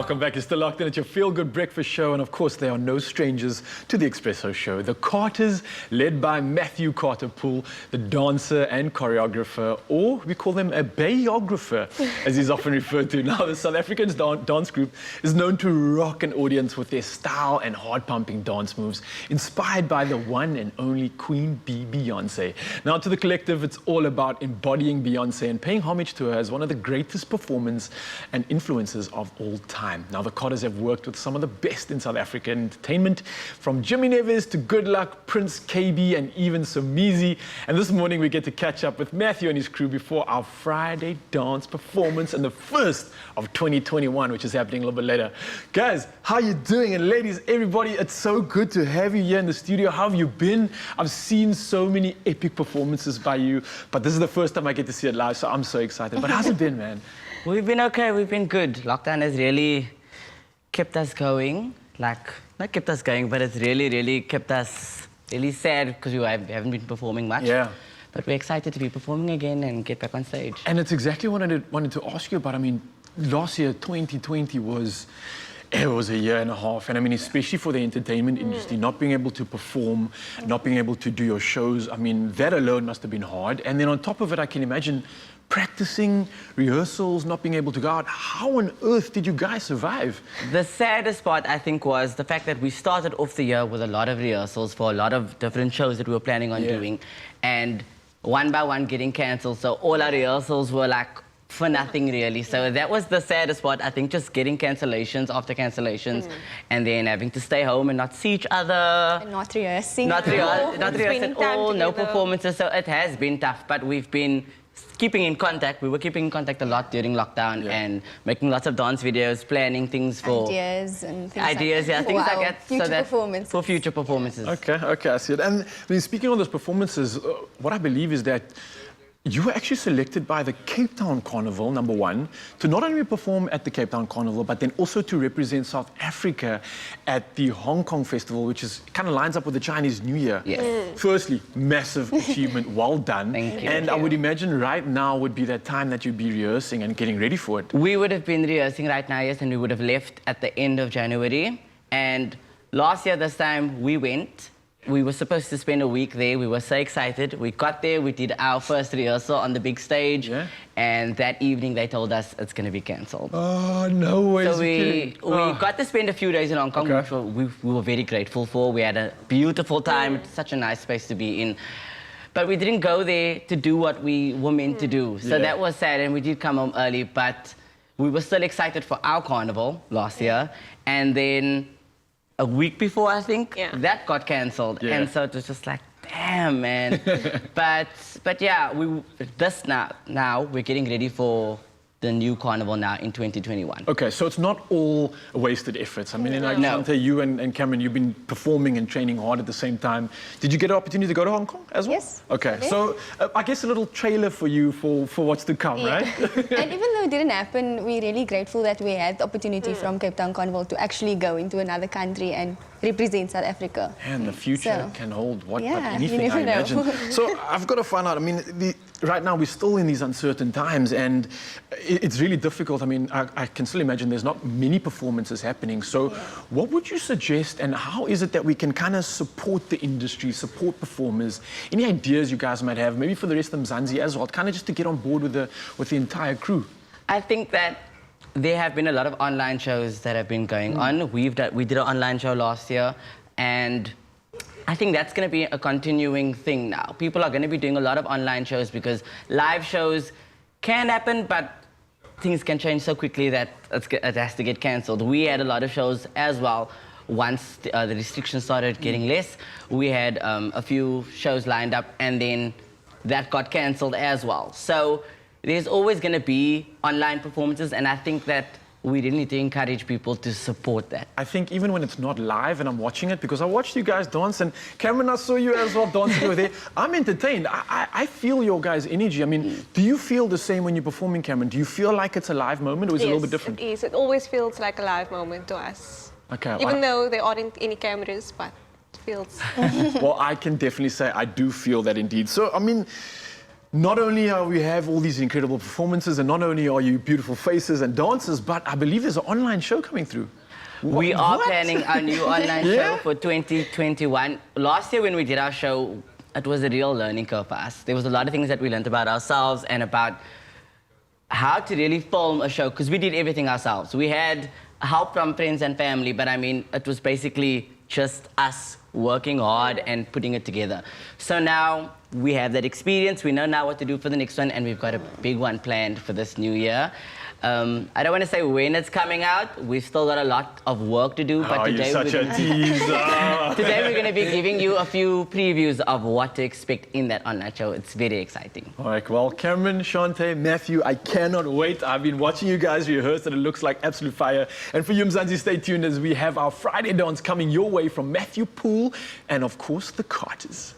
Welcome back. You're still locked in at your feel-good breakfast show. And of course, they are no strangers to the Expresso show. The Carters, led by Matthew Carter-Poole, the dancer and choreographer, or we call them a bayographer, as he's often referred to. Now, the South African dance group is known to rock an audience with their style and heart-pumping dance moves, inspired by the one and only Queen Bee, Beyonce. Now, to the collective, it's all about embodying Beyonce and paying homage to her as one of the greatest performers and influencers of all time. Now, the Carters have worked with some of the best in South African entertainment, from Jimmy Neves to Good Luck, Prince KB, and even Somizi. And this morning, we get to catch up with Matthew and his crew before our Friday dance performance and the first of 2021, which is happening a little bit later. Guys, how you doing? And ladies, everybody, it's so good to have you here in the studio. How have you been? I've seen so many epic performances by you, but this is the first time I get to see it live, so I'm so excited. But how's it been, man? We've been okay, we've been good. Lockdown has really kept us going. Like, not kept us going, but it's really kept us really sad because we haven't been performing much. Yeah. But we're excited to be performing again and get back on stage. And it's exactly what I wanted to ask you about. I mean, last year, 2020 was a year and a half. And I mean, especially for the entertainment industry, not being able to perform, not being able to do your shows. I mean, that alone must have been hard. And then on top of it, I can imagine practicing, rehearsals, not being able to go out. How on earth did you guys survive? The saddest part, I think, was the fact that we started off the year with a lot of rehearsals for a lot of different shows that we were planning on doing. And one by one getting cancelled. So all our rehearsals were like for nothing really. So that was the saddest part, I think, just getting cancellations after cancellations and then having to stay home and not see each other. And not rehearsing. Not rehearsing at all, no performances. So it has been tough, but we've been keeping in contact. We were keeping in contact a lot during lockdown and making lots of dance videos, planning things for ideas and things ideas, like that. things like that. Future so that performances. For future performances. Okay, I see it. And I mean, speaking of those performances, what I believe is that you were actually selected by the Cape Town Carnival, number one, to not only perform at the Cape Town Carnival, but then also to represent South Africa at the Hong Kong Festival, which is kind of lines up with the Chinese New Year. Yes. Firstly, massive achievement, well done. Thank you. And I would imagine right now would be that time that you'd be rehearsing and getting ready for it. We would have been rehearsing right now, yes, and we would have left at the end of January. And last year, this time, we went. We were supposed to spend a week there. We were so excited. We got there, we did our first rehearsal on the big stage. Yeah. And that evening, they told us it's going to be cancelled. Oh, no way. So we got to spend a few days in Hong Kong, which we were very grateful for. We had a beautiful time. It's such a nice space to be in. But we didn't go there to do what we were meant to do. So that was sad, and we did come home early. But we were still excited for our carnival last year. And then a week before, I think, that got cancelled. And so it was just like, damn, man. but yeah, now we're getting ready for the new carnival now in 2021. Okay, so it's not all wasted efforts. I mean, Shante, you and Cameron, you've been performing and training hard at the same time. Did you get an opportunity to go to Hong Kong as well? Yes. Okay, so I guess a little trailer for you for what's to come, right? And even though it didn't happen, we're really grateful that we had the opportunity from Cape Town Carnival to actually go into another country and represent South Africa. And the future can hold what but anything, you never I imagine. So I've got to find out, I mean, right now we're still in these uncertain times, and it's really difficult. I mean, I can still imagine there's not many performances happening. So what would you suggest, and how is it that we can kind of support the industry, support performers? Any ideas you guys might have, maybe for the rest of Mzansi as well, kind of just to get on board with the entire crew? I think that there have been a lot of online shows that have been going on. We did an online show last year, and I think that's going to be a continuing thing now. People are going to be doing a lot of online shows because live shows can happen, but things can change so quickly that it has to get cancelled. We had a lot of shows as well. Once the restrictions started getting less, we had a few shows lined up, and then that got cancelled as well. So there's always going to be online performances, and I think that we really need to encourage people to support that. I think even when it's not live and I'm watching it, because I watched you guys dance, and Cameron, I saw you as well dancing over there. I'm entertained. I feel your guys' energy. I mean, do you feel the same when you're performing, Cameron? Do you feel like it's a live moment, or is it a little bit different? It is. It always feels like a live moment to us. Okay. Even though there aren't any cameras, but it feels. Well, I can definitely say I do feel that indeed. So, I mean, not only are we have all these incredible performances, and not only are you beautiful faces and dancers, but I believe there's an online show coming through. We are What? planning a new online Yeah? show for 2021. Last year when we did our show, it was a real learning curve for us. There was a lot of things that we learned about ourselves and about how to really film a show, because we did everything ourselves. We had help from friends and family, but I mean, it was basically just us working hard and putting it together. So now we have that experience. We know now what to do for the next one, and we've got a big one planned for this new year. I don't want to say when it's coming out. We've still got a lot of work to do. But Oh, today you're such a teaser. today we're going to be giving you a few previews of what to expect in that online show. It's very exciting. All right, well, Cameron, Shante, Matthew, I cannot wait. I've been watching you guys rehearse and it looks like absolute fire. And for you, Mzansi, stay tuned as we have our Friday dance coming your way from Matthew Poole and, of course, the Carters.